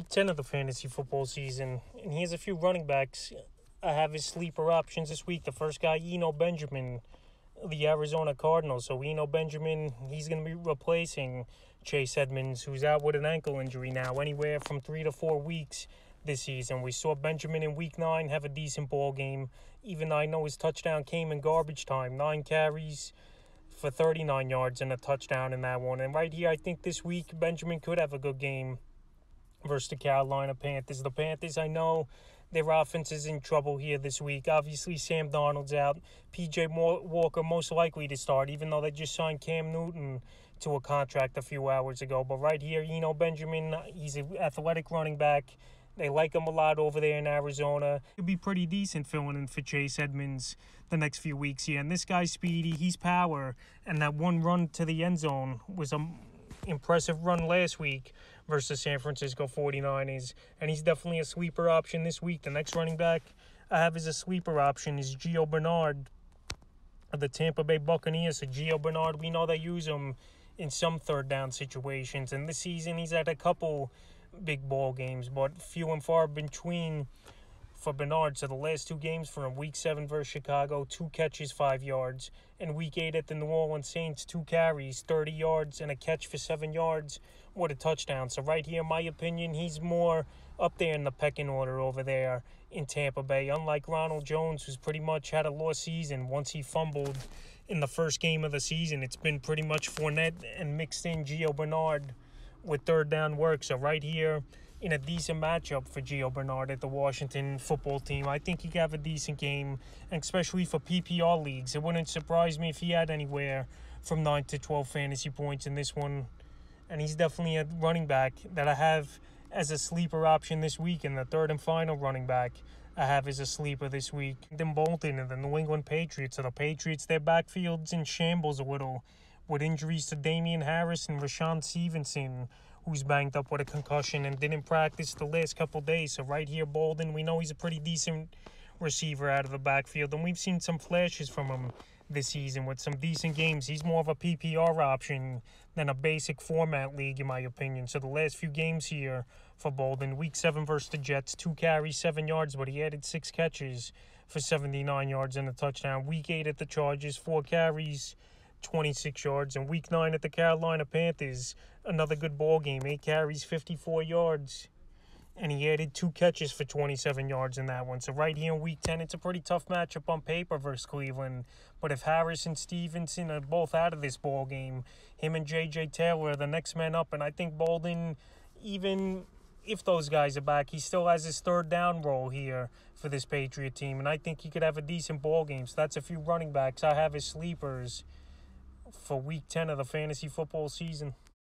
Week 10 of the fantasy football season, and here's a few running backs. I have his sleeper options this week. The first guy, Eno Benjamin, the Arizona Cardinals. So Eno Benjamin, he's going to be replacing Chase Edmonds, who's out with an ankle injury now, anywhere from 3 to 4 weeks this season. We saw Benjamin in Week 9 have a decent ball game, even though I know his touchdown came in garbage time. 9 carries for 39 yards and a touchdown in that one. And right here, I think this week, Benjamin could have a good game versus the Carolina Panthers. The Panthers, I know their offense is in trouble here this week. Obviously, Sam Darnold's out. P.J. Walker most likely to start, even though they just signed Cam Newton to a contract a few hours ago. But right here, Eno Benjamin, he's an athletic running back. They like him a lot over there in Arizona. He'll be pretty decent filling in for Chase Edmonds the next few weeks here. And this guy's speedy, he's power. And that one run to the end zone was a impressive run last week versus San Francisco 49ers, and he's definitely a sleeper option this week. The next running back I have as a sleeper option is Gio Bernard of the Tampa Bay Buccaneers. So Gio Bernard, we know they use him in some third down situations, and this season he's had a couple big ball games, but few and far between for Bernard. So the last 2 games for him, Week 7 versus Chicago, 2 catches, 5 yards. And Week 8 at the New Orleans Saints, 2 carries, 30 yards, and a catch for 7 yards. What a touchdown. So right here, in my opinion, he's more up there in the pecking order over there in Tampa Bay. Unlike Ronald Jones, who's pretty much had a lost season once he fumbled in the first game of the season. It's been pretty much Fournette and mixed in Gio Bernard with third down work. So right here, in a decent matchup for Gio Bernard at the Washington football team, I think he could have a decent game, and especially for PPR leagues. It wouldn't surprise me if he had anywhere from 9 to 12 fantasy points in this one. And he's definitely a running back that I have as a sleeper option this week, and the third and final running back I have as a sleeper this week. Then Bolden and the New England Patriots. So the Patriots, their backfield's in shambles a little, with injuries to Damian Harris and Rashawn Stevenson, who's banged up with a concussion and didn't practice the last couple days. So right here, Bolden, we know he's a pretty decent receiver out of the backfield, and we've seen some flashes from him this season with some decent games. He's more of a PPR option than a basic format league, in my opinion. So the last few games here for Bolden, Week 7 versus the Jets, 2 carries, 7 yards, but he added 6 catches for 79 yards and a touchdown. Week 8 at the Chargers, 4 carries, 26 yards. And Week 9 at the Carolina Panthers, another good ball game, 8 carries, 54 yards. And he added 2 catches for 27 yards in that one. So right here in Week 10, it's a pretty tough matchup on paper versus Cleveland. But if Harris and Stevenson are both out of this ball game, him and J.J. Taylor are the next men up. And I think Bolden, even if those guys are back, he still has his third down role here for this Patriot team. And I think he could have a decent ball game. So that's a few running backs I have as sleepers for Week 10 of the fantasy football season.